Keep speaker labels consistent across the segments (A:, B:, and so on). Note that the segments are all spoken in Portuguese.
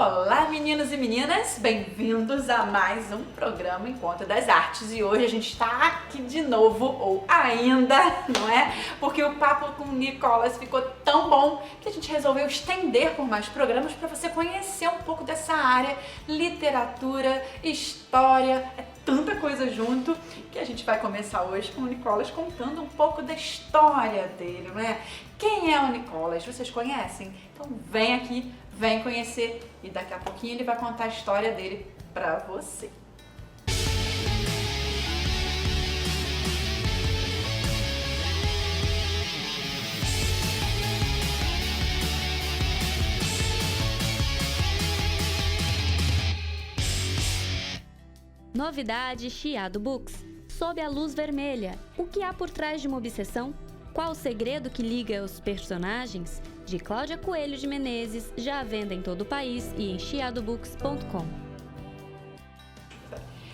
A: Olá, meninos e meninas, bem-vindos a mais um programa Encontro das Artes. E hoje a gente está aqui de novo, ou ainda, não é? Porque o papo com o Nicolas ficou tão bom que a gente resolveu estender por mais programas para você conhecer um pouco dessa área, literatura, história, é tanta coisa junto que a gente vai começar hoje com o Nicolas contando um pouco da história dele, não é? Quem é o Nicolas? Vocês conhecem? Então vem aqui, vem conhecer e daqui a pouquinho ele vai contar a história dele pra você.
B: Novidade Chiado Books. Sob a luz vermelha. O que há por trás de uma obsessão? Qual o segredo que liga os personagens? De Cláudia Coelho de Menezes, já à venda em todo o país e em chiadobooks.com.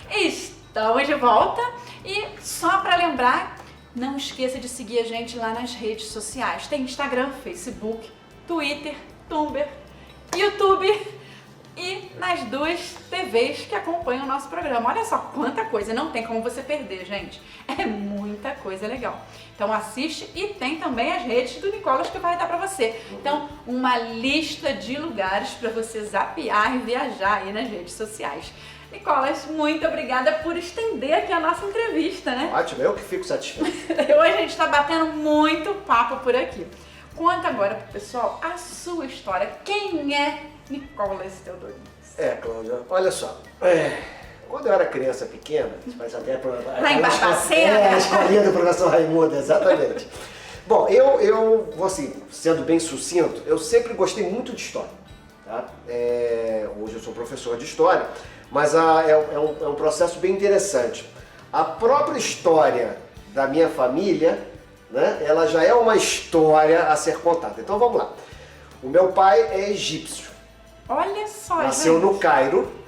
A: Estamos de volta e só para lembrar, não esqueça de seguir a gente lá nas redes sociais. Tem Instagram, Facebook, Twitter, Tumblr, YouTube e nas duas TVs que acompanham o nosso programa. Olha só quanta coisa, não tem como você perder, gente. É muita coisa legal. Então assiste e tem também as redes do Nicolas que vai dar pra você. Então, uma lista de lugares para você zapear e viajar aí nas redes sociais. Nicolas, muito obrigada por estender aqui a nossa entrevista, né?
C: Ótimo, eu que fico satisfeito.
A: Hoje a gente tá batendo muito papo por aqui. Conta agora pro pessoal a sua história. Quem é Nicolas Teodorides?
C: Cláudia, olha só. Quando eu era criança pequena, mas até
A: Lá em Barbacena?
C: A escolinha do professor Raimundo, exatamente. Bom, eu vou assim, sendo bem sucinto, eu sempre gostei muito de história. Tá? Hoje eu sou professor de história, mas é um processo bem interessante. A própria história da minha família, né, ela já é uma história a ser contada. Então vamos lá. O meu pai é egípcio.
A: Olha só,
C: Nasceu
A: gente.
C: no Cairo.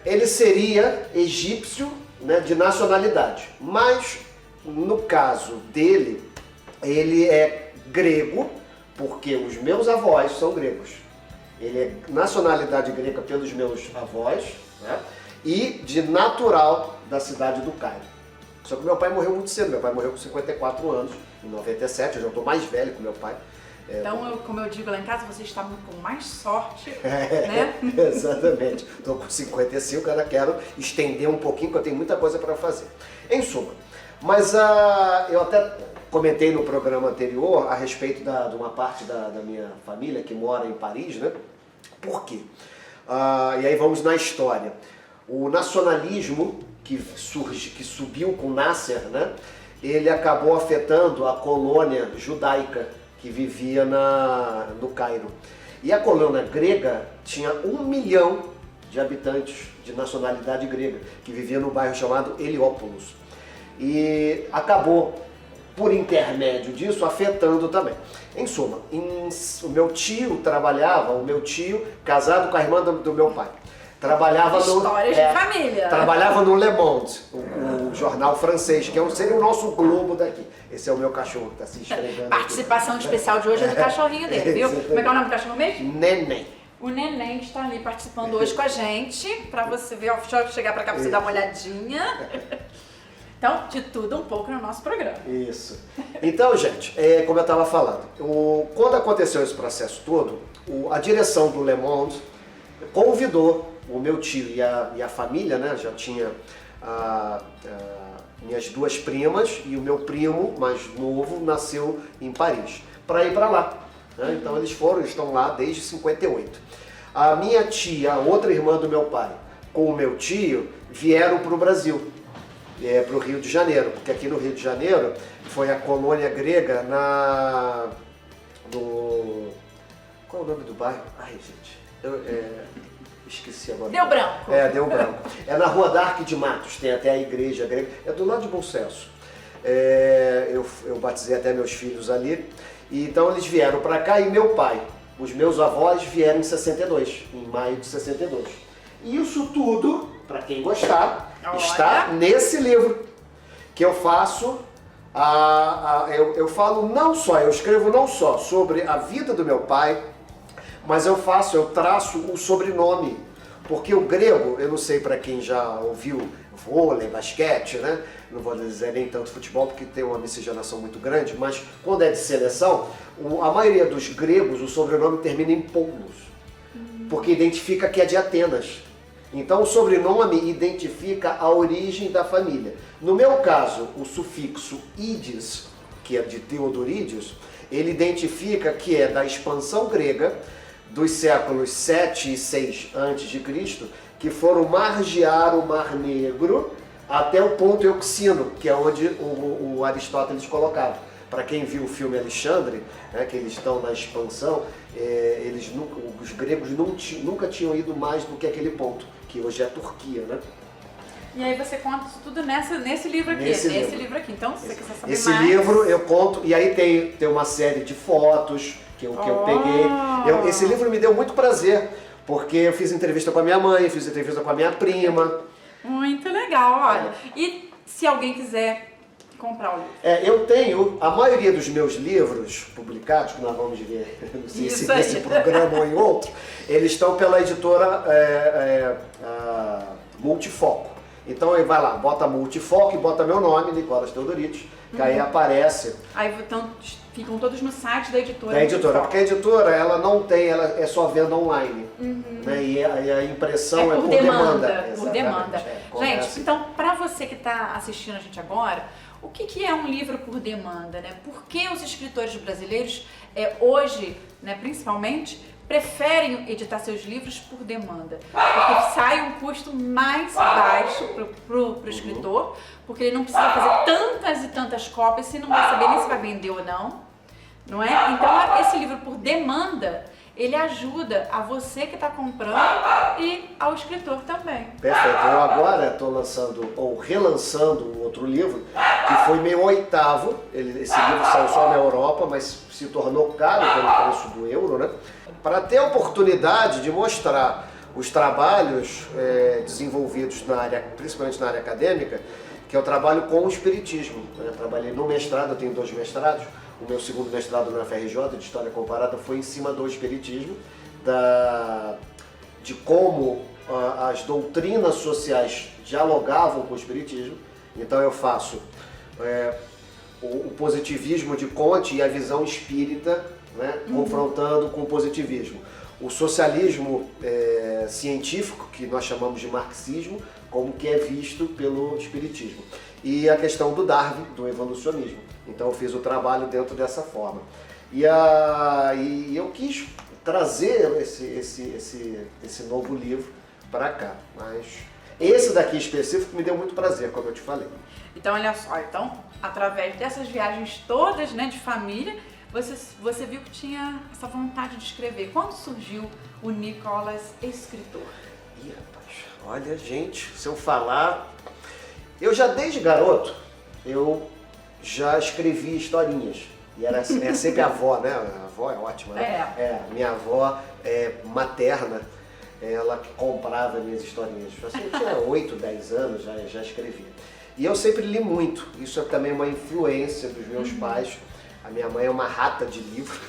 C: Ele seria egípcio, né, de nacionalidade, mas no caso dele, ele é grego, porque os meus avós são gregos. Ele é nacionalidade grega pelos meus avós, né, e de natural da cidade do Cairo. Só que meu pai morreu muito cedo, meu pai morreu com 54 anos, em 97, eu já estou mais velho que meu pai.
A: Então, como eu digo lá em casa, você está com mais sorte, né?
C: Exatamente. Estou com 55, ainda quero estender um pouquinho, porque eu tenho muita coisa para fazer. Em suma, mas eu até comentei no programa anterior a respeito de uma parte da minha família que mora em Paris, né? Por quê? E aí vamos na história. O nacionalismo que subiu com Nasser, né? Ele acabou afetando a colônia judaica que vivia no Cairo. E a colônia grega tinha 1 milhão de habitantes de nacionalidade grega, que vivia no bairro chamado Heliópolis. E acabou, por intermédio disso, afetando também. Em suma, o meu tio, casado com a irmã do meu pai, trabalhava
A: Histórias de família.
C: Trabalhava no Le Monde, o jornal francês, que seria o nosso Globo daqui. Esse é o meu cachorro que está se esfregando.
A: Participação especial de hoje é do cachorrinho dele, viu? Como é que é o nome do cachorro mesmo?
C: Neném.
A: O Neném está ali participando hoje com a gente, para você ver, ó, deixa eu chegar para cá para você dar uma olhadinha. Então, de tudo um pouco no nosso programa.
C: Isso. Então, gente, como eu estava falando, quando aconteceu esse processo todo, a direção do Le Monde convidou o meu tio e a família, né, já tinha minhas duas primas e o meu primo mais novo nasceu em Paris, para ir para lá. Né? Então eles estão lá desde 58. A minha tia, a outra irmã do meu pai, com o meu tio, vieram para o Brasil, para o Rio de Janeiro, porque aqui no Rio de Janeiro foi a colônia grega qual é o nome do bairro? Ai, gente, esqueci agora.
A: Deu branco.
C: Deu branco. É na Rua Darque de Matos, tem até a igreja grega, é do lado de Bom Sucesso. Eu batizei até meus filhos ali, e então eles vieram para cá e meu pai, os meus avós vieram em 62, em maio de 62. E isso tudo, para quem gostar, está nesse livro que eu faço. Eu falo não só, eu escrevo não só sobre a vida do meu pai, mas eu traço o sobrenome. Porque o grego, eu não sei para quem já ouviu vôlei, basquete, né? Não vou dizer nem tanto futebol, porque tem uma miscigenação muito grande, mas quando é de seleção, a maioria dos gregos, o sobrenome termina em Poulos, porque identifica que é de Atenas. Então o sobrenome identifica a origem da família. No meu caso, o sufixo ides, que é de Teodorídeos, ele identifica que é da expansão grega dos séculos 7 e 6 a.C., que foram margear o Mar Negro até o ponto Euxino, que é onde o Aristóteles colocava. Para quem viu o filme Alexandre, né, que eles estão na expansão, os gregos nunca tinham ido mais do que aquele ponto, que hoje é a Turquia, né?
A: E aí você conta isso tudo nesse livro aqui. Nesse livro aqui. Então, se você quiser saber
C: esse
A: mais...
C: livro eu conto, e aí tem uma série de fotos que eu peguei. Esse livro me deu muito prazer, porque eu fiz entrevista com a minha mãe, fiz entrevista com a minha prima.
A: Muito legal, olha. E se alguém quiser comprar o livro?
C: Eu tenho, a maioria dos meus livros publicados, que nós vamos ver, não sei se nesse programa ou em outro, eles estão pela editora Multifoco. Então ele vai lá, bota Multifoco e bota meu nome, Nicolas Teodorides, que aí aparece.
A: Aí então, ficam todos no site da editora.
C: Da editora, porque a editora ela não tem, ela é só venda online. Né? E a impressão é por demanda.
A: Por demanda. Gente, então para você que está assistindo a gente agora, o que é um livro por demanda, né? Por que os escritores brasileiros hoje, né, principalmente, preferem editar seus livros por demanda? Porque sai um custo mais baixo pro escritor, porque ele não precisa fazer tantas e tantas cópias, se não vai saber nem se vai vender ou não é? Então esse livro por demanda, ele ajuda a você que está comprando e ao escritor também.
C: Perfeito. Eu agora estou lançando, ou relançando um outro livro, que foi meu 8º. Esse livro saiu só na Europa, mas se tornou caro pelo preço do euro, né? Para ter a oportunidade de mostrar os trabalhos desenvolvidos na área, principalmente na área acadêmica, que eu trabalho com o espiritismo. Eu trabalhei no mestrado, eu tenho 2 mestrados. O meu segundo mestrado na FRJ, de História Comparada, foi em cima do espiritismo, de como as doutrinas sociais dialogavam com o espiritismo. Então eu faço o positivismo de Comte e a visão espírita, né, confrontando com o positivismo. O socialismo científico, que nós chamamos de marxismo, como que é visto pelo espiritismo. E a questão do Darwin, do evolucionismo. Então eu fiz o trabalho dentro dessa forma. E eu quis trazer esse novo livro para cá. Mas esse daqui específico me deu muito prazer, como eu te falei.
A: Então olha só, através dessas viagens todas, né, de família, você viu que tinha essa vontade de escrever. Quando surgiu o Nicolas escritor?
C: Ih, rapaz, olha, gente, se eu falar... Eu já desde garoto, eu já escrevi historinhas. E era sempre a avó, né? A avó é ótima, né? Minha avó materna, ela que comprava minhas historinhas. Assim, eu tinha 8, 10 anos, já escrevia. E eu sempre li muito. Isso é também uma influência dos meus pais. A minha mãe é uma rata de livro.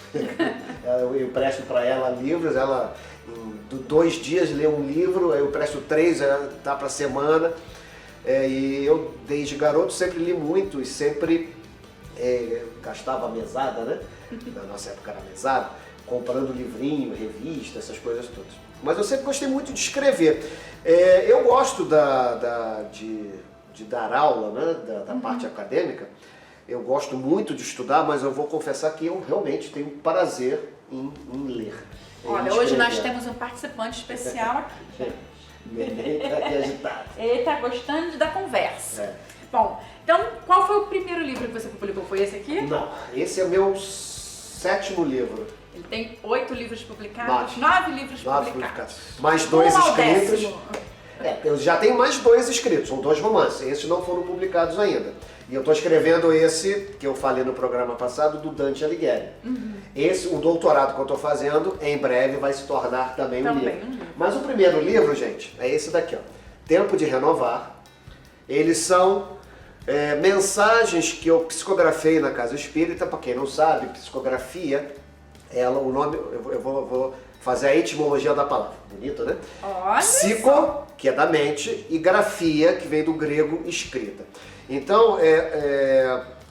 C: Eu empresto para ela livros, ela em 2 dias lê um livro, eu empresto 3, dá para semana. E eu, desde garoto, sempre li muito e sempre gastava mesada, né? Na nossa época era mesada, comprando livrinho, revista, essas coisas todas. Mas eu sempre gostei muito de escrever. Eu gosto de dar aula, né? Da parte acadêmica. Eu gosto muito de estudar, mas eu vou confessar que eu realmente tenho prazer em ler.
A: Olha, hoje nós temos um participante especial aqui.
C: Ele está aqui agitado.
A: Ele está gostando da conversa. Bom, então qual foi o primeiro livro que você publicou? Foi esse aqui?
C: Não, esse é o meu 7º livro.
A: Ele tem 8 livros publicados, 9 livros publicados.
C: Mais 2 escritos.
A: 10º.
C: Eu já tenho mais 2 escritos, são 2 romances. Esses não foram publicados ainda. E eu estou escrevendo esse, que eu falei no programa passado, do Dante Alighieri. Esse, o doutorado que eu estou fazendo, em breve vai se tornar também um livro. Mas o primeiro livro, gente, é esse daqui, ó. Tempo de Renovar. Eles são mensagens que eu psicografei na Casa Espírita. Para quem não sabe, psicografia, o nome, eu vou fazer a etimologia da palavra. Bonito, né?
A: Olha
C: Psico, que é da mente, e grafia, que vem do grego escrita. Então,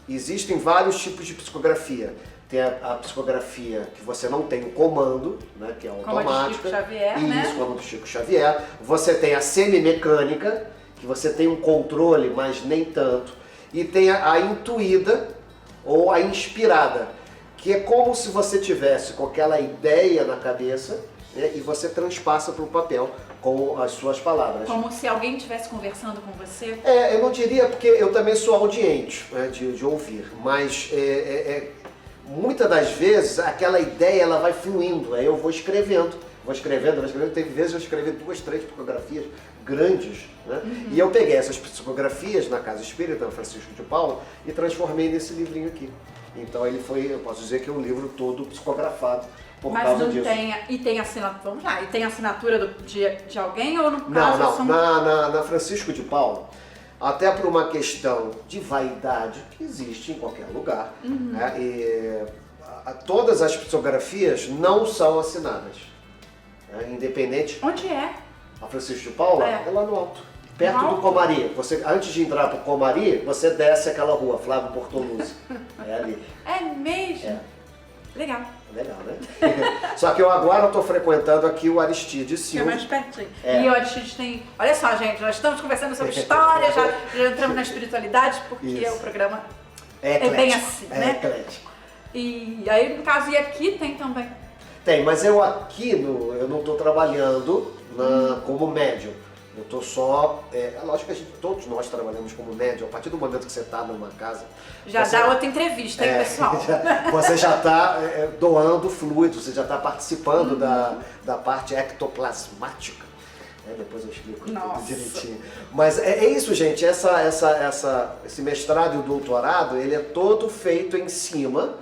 C: existem vários tipos de psicografia. Tem a psicografia que você não tem o comando, né, que é
A: Como a de
C: automática.
A: Chico Xavier,
C: Isso,
A: né?
C: como a do Chico Xavier. Você tem a semimecânica, que você tem um controle, mas nem tanto. E tem a intuída ou a inspirada, que é como se você tivesse com aquela ideia na cabeça, né, e você transpassa para o papel com as suas palavras.
A: Como se alguém estivesse conversando com você.
C: Eu não diria, porque eu também sou audiente, né, de ouvir, mas muitas das vezes aquela ideia ela vai fluindo, aí eu vou escrevendo. Teve vezes eu escrevi 2, 3 psicografias grandes, né? E eu peguei essas psicografias na Casa Espírita, Francisco de Paula, e transformei nesse livrinho aqui. Então ele foi, eu posso dizer que é um livro todo psicografado por
A: Mas
C: causa
A: não
C: disso.
A: e tem assinatura, vamos lá, e tem assinatura de alguém ou no
C: Não,
A: caso
C: não.
A: são...
C: Na Francisco de Paula, até por uma questão de vaidade que existe em qualquer lugar, né? Todas as psicografias não são assinadas, né? Independente.
A: Onde é?
C: A Francisco de Paula é lá no alto, perto
A: No
C: do
A: alto?
C: Comari. Você, antes de entrar pro Comari, você desce aquela rua, Flávio Bortoluzzi. É ali.
A: É mesmo?
C: É.
A: Legal.
C: Legal, né? Só que eu agora estou frequentando aqui o Aristides
A: Que é
C: Silva.
A: mais pertinho.
C: É.
A: E o Aristides tem... Olha só, gente, nós estamos conversando sobre história, já entramos na espiritualidade, porque
C: Isso.
A: o programa
C: É
A: bem
C: eclético,
A: assim,
C: é
A: né?
C: eclético.
A: E aí, no caso, e aqui tem também.
C: Tem, mas eu aqui eu não estou trabalhando como médium. Eu estou só... É lógico que todos nós trabalhamos como médium. A partir do momento que você está numa casa...
A: Já
C: você,
A: dá outra entrevista, hein, pessoal?
C: Você já está doando fluidos, você já está participando da parte ectoplasmática. Depois eu explico tudo direitinho. Mas é isso, gente. Esse mestrado e o doutorado, ele é todo feito em cima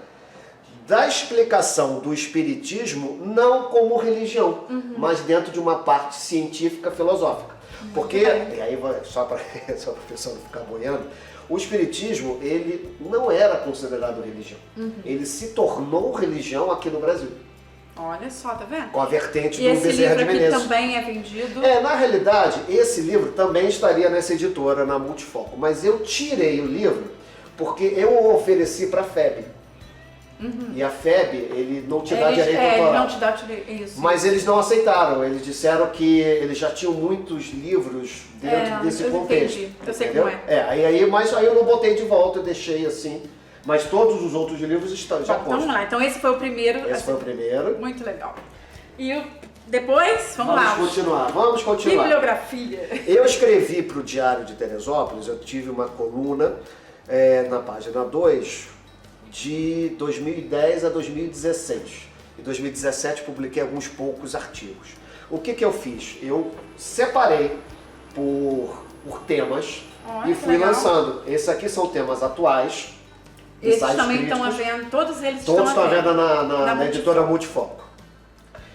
C: da explicação do espiritismo, não como religião, mas dentro de uma parte científica filosófica. Porque, e aí só para o pessoal não ficar boiando, o espiritismo, ele não era considerado religião. Ele se tornou religião aqui no Brasil.
A: Olha só, tá vendo?
C: Com a vertente
A: E
C: do
A: esse
C: Bezerra
A: livro
C: de
A: aqui
C: Menezes.
A: também é vendido?
C: Na realidade, esse livro também estaria nessa editora, na Multifoco. Mas eu tirei o livro porque eu o ofereci para a FEB. E a FEB, ele não te dá direito autoral.
A: Ele não te dá isso.
C: Mas eles não aceitaram. Eles disseram que eles já tinham muitos livros dentro desse contexto.
A: Entendi. Eu sei
C: entendeu?
A: como é.
C: Mas aí eu não botei de volta, eu deixei assim. Mas todos os outros livros estão, já
A: Bom, vamos
C: constam.
A: lá. Então esse foi o primeiro.
C: Esse foi o primeiro.
A: Muito legal. E depois, vamos lá.
C: Vamos continuar.
A: Bibliografia.
C: Eu escrevi para o Diário de Teresópolis, eu tive uma coluna na página 2 de 2010 a 2016. Em 2017 publiquei alguns poucos artigos. O que eu fiz? Eu separei por temas e fui
A: legal.
C: lançando. Esses aqui são temas atuais.
A: Esses
C: ensaios
A: também estão
C: críticos.
A: havendo, todos eles
C: Todos
A: estão
C: estão à venda
A: na
C: na editora Multifoco.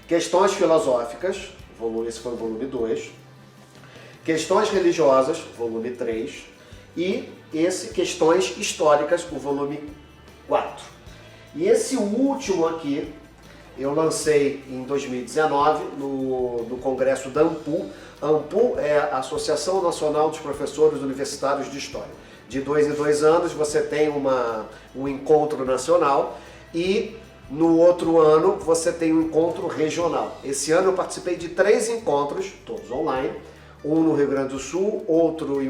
C: Questões filosóficas, esse foi o volume 2. Questões religiosas, volume 3. E Questões históricas, o volume 4. E esse último aqui, eu lancei em 2019 no congresso da ANPU. A ANPU é a Associação Nacional dos Professores Universitários de História. De 2 em 2 anos você tem um encontro nacional e no outro ano você tem um encontro regional. Esse ano eu participei de 3 encontros, todos online. Um no Rio Grande do Sul, outro em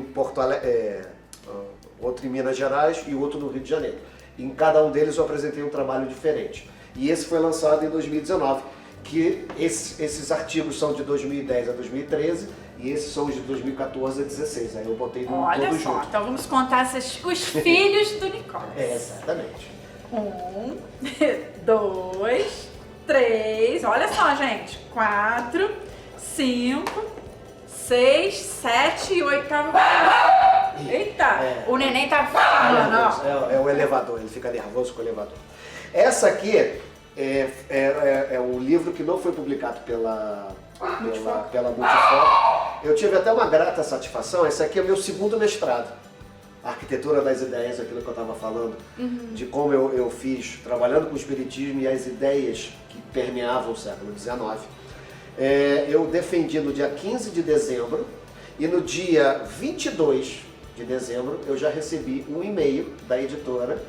C: outro em Minas Gerais e outro no Rio de Janeiro. Em cada um deles eu apresentei um trabalho diferente. E esse foi lançado em 2019, que esses artigos são de 2010 a 2013 e esses são de 2014 a 2016. Aí eu botei
A: Olha
C: todos
A: só,
C: juntos.
A: então vamos contar os filhos do Nicolas.
C: Exatamente.
A: 1, 2, 3, olha só, gente. 4, 5, 6, 7 e 8. Eita! O neném tá falando, ó.
C: É o elevador, ele fica nervoso com o elevador. Essa aqui é um livro que não foi publicado pela Multifoco. Eu tive até uma grata satisfação. Esse aqui é o meu segundo mestrado. arquitetura das ideias, aquilo que eu estava falando, de como eu fiz, trabalhando com o espiritismo e as ideias que permeavam o século XIX. Eu defendi no dia 15 de dezembro e no dia 22 de dezembro eu já recebi um e-mail da editora,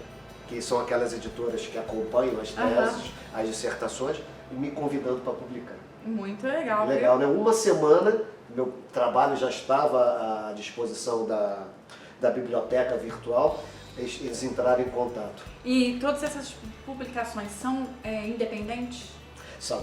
C: que são aquelas editoras que acompanham as teses, as dissertações, me convidando para publicar.
A: Muito legal.
C: Legal, né? Uma semana, meu trabalho já estava à disposição da biblioteca virtual, eles entraram em contato.
A: E todas essas publicações são independentes?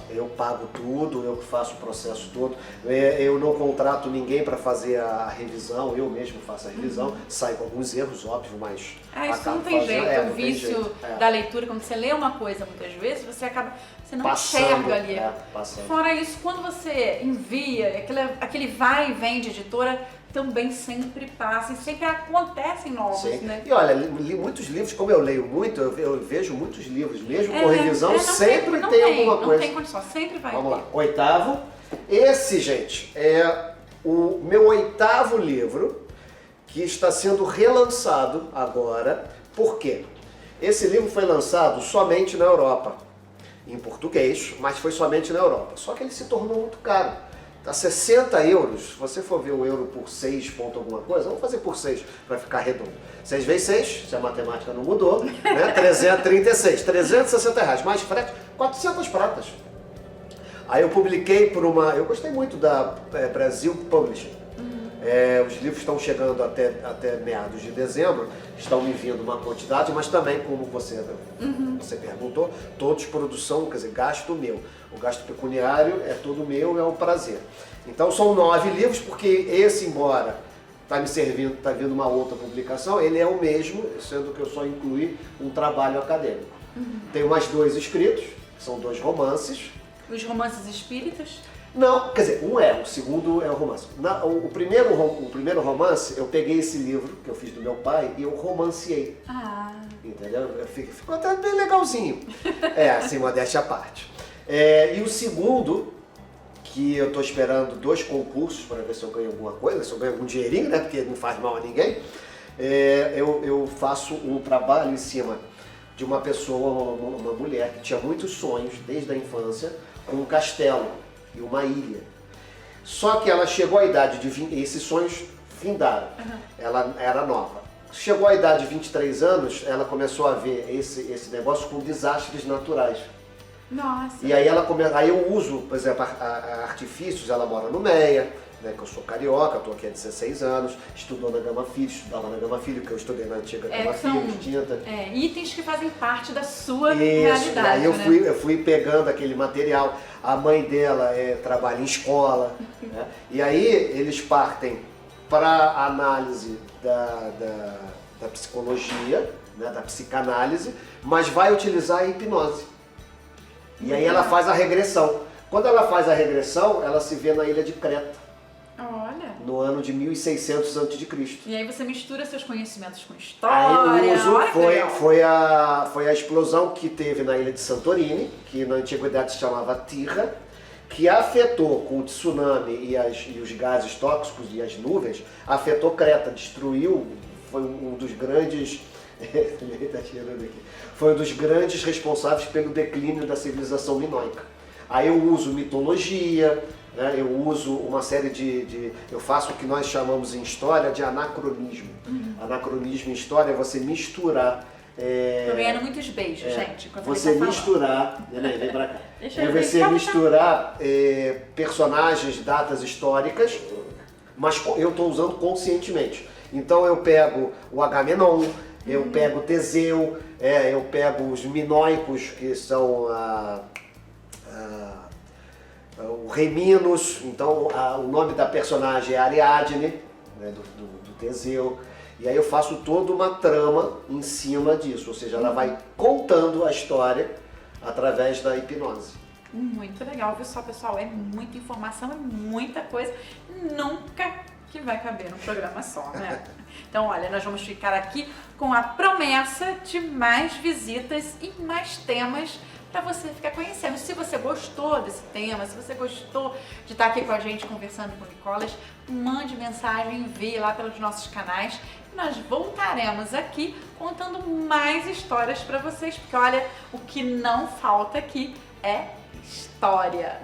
C: Eu pago tudo, eu faço o processo todo, eu não contrato ninguém para fazer a revisão, eu mesmo faço a revisão, saio com alguns erros, óbvio, mas...
A: isso não tem jeito, o vício da leitura, quando você lê uma coisa muitas vezes, você não enxerga ali. Fora isso, quando você envia, aquele vai e vem de editora, também sempre passa, e sempre acontecem novos, né?
C: E olha, li muitos livros, como eu leio muito, eu vejo muitos livros, mesmo com revisão, sempre tem alguma coisa.
A: Não tem condição, sempre vai ter.
C: Vamos lá, 8º. Esse, gente, é o meu 8º livro, que está sendo relançado agora. Por quê? Esse livro foi lançado somente na Europa, em português, mas foi somente na Europa. Só que ele se tornou muito caro. Tá 60 euros, se você for ver o euro por 6 ponto alguma coisa, vamos fazer por 6 para ficar redondo. 6 vezes 6, se a matemática não mudou, né? 336, 360 reais, mais frete, 400 pratas. Aí eu publiquei por eu gostei muito da Brasil Publishing. Os livros estão chegando até meados de dezembro, estão me vindo uma quantidade, mas também, como você perguntou, todos produção, quer dizer, gasto meu. O gasto pecuniário é todo meu, é um prazer. Então são 9 livros, porque esse, embora está vindo uma outra publicação, ele é o mesmo, sendo que eu só incluí um trabalho acadêmico. Tenho mais 2 escritos, que são 2 romances.
A: Os romances espíritas?
C: Não, quer dizer, o segundo é o romance. O primeiro romance, eu peguei esse livro que eu fiz do meu pai e eu romanceei. Entendeu? Ficou até bem legalzinho. Assim, modéstia à parte. E o segundo, que eu estou esperando 2 concursos para ver se eu ganho alguma coisa, se eu ganho algum dinheirinho, né? Porque não faz mal a ninguém. Eu faço um trabalho em cima de uma pessoa, uma mulher que tinha muitos sonhos desde a infância, com um castelo e uma ilha. Só que ela chegou à idade de 20, esses sonhos findaram. Ela era nova. Chegou à idade de 23 anos, ela começou a ver esse negócio com desastres naturais.
A: Nossa.
C: E aí aí eu uso, por exemplo, artifícios. Ela mora no Meia, né, que eu sou carioca, estou aqui há 16 anos, estudou na Gama Filho, estudava na Gama Filho, que eu estudei na antiga Gama Filho, de tinta.
A: Itens que fazem parte da sua realidade.
C: Aí eu fui pegando aquele material. A mãe dela trabalha em escola, né? E aí eles partem para a análise da psicologia, né, da psicanálise, mas vai utilizar a hipnose. E aí ela faz a regressão. Quando ela faz a regressão, ela se vê na ilha de Creta.
A: Olha.
C: No ano de 1600 a.C.
A: E aí você mistura seus conhecimentos com história.
C: Foi a explosão que teve na ilha de Santorini, que na antiguidade se chamava Tirra, que afetou com o tsunami e os gases tóxicos e as nuvens, afetou Creta, destruiu, foi um dos grandes... foi um dos grandes responsáveis pelo declínio da civilização minoica. Aí eu uso mitologia, né, eu uso uma série eu faço o que nós chamamos em história de anacronismo. Anacronismo em história é você misturar...
A: Tô ganhando muitos beijos, gente.
C: Você misturar... Vem pra cá. Você misturar personagens, datas históricas, mas eu estou usando conscientemente. Então eu pego o Agamenon, eu pego o Teseu, eu pego os minoicos, que são o rei Minos. Então o nome da personagem é Ariadne, né, do Teseu. E aí eu faço toda uma trama em cima disso, ou seja, ela vai contando a história através da hipnose.
A: Muito legal, viu só, pessoal? É muita informação, é muita coisa, nunca que vai caber num programa só, né? Então, olha, nós vamos ficar aqui com a promessa de mais visitas e mais temas para você ficar conhecendo. Se você gostou desse tema, se você gostou de estar aqui com a gente conversando com o Nicolas, mande mensagem, envie lá pelos nossos canais. Nós voltaremos aqui contando mais histórias para vocês, porque olha, o que não falta aqui é história.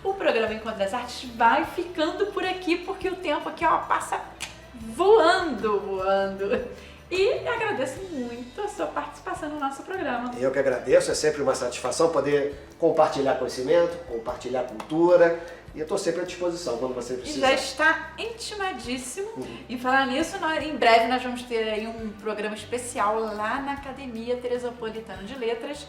A: O programa Encontro das Artes vai ficando por aqui, porque o tempo aqui ó, passa voando. E agradeço muito a sua participação no nosso programa.
C: Eu que agradeço, é sempre uma satisfação poder compartilhar conhecimento, compartilhar cultura, e eu estou sempre à disposição quando você
A: E
C: precisar.
A: já está intimadíssimo. Em falar nisso, em breve nós vamos ter aí um programa especial lá na Academia Teresopolitana de Letras,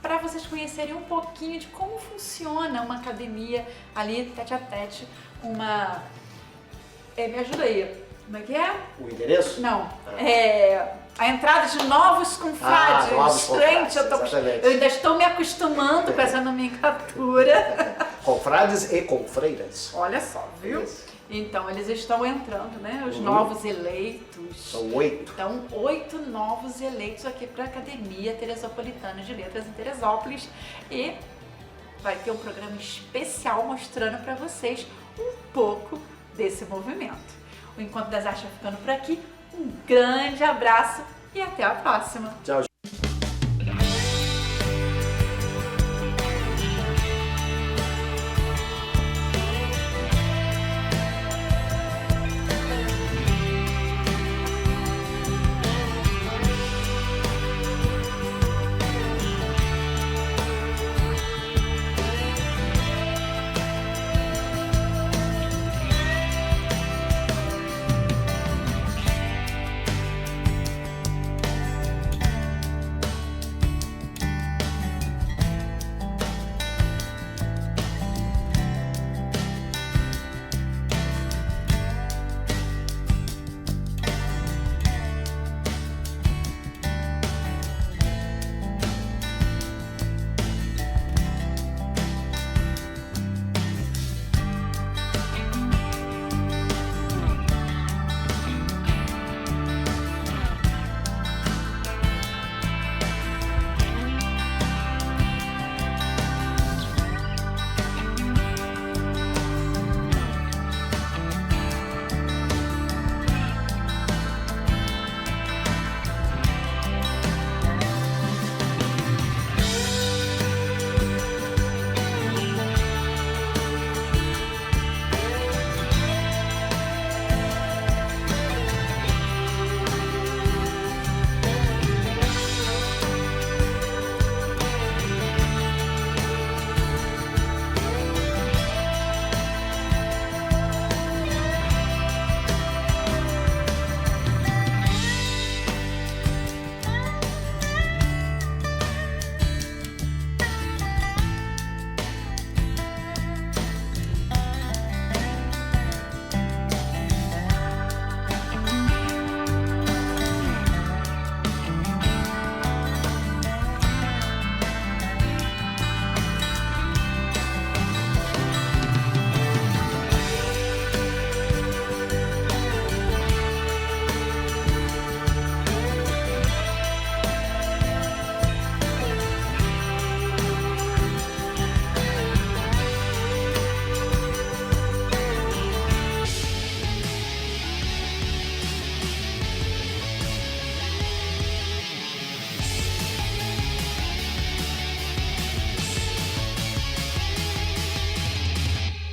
A: para vocês conhecerem um pouquinho de como funciona uma academia ali, tete a tete, me ajuda aí. Como é que é?
C: O endereço?
A: Não. A entrada de novos confrades.
C: Novos confrades, exatamente.
A: Eu ainda estou me acostumando com essa nomenclatura.
C: Confrades e confreiras.
A: Olha só, viu?
C: Isso.
A: Então, eles estão entrando, né? Os novos eleitos.
C: São 8.
A: Então, 8 novos eleitos aqui para a Academia Teresopolitana de Letras em Teresópolis. E vai ter um programa especial mostrando para vocês um pouco desse movimento. O Encontro das Artes vai ficando por aqui. Um grande abraço e até a próxima.
C: Tchau.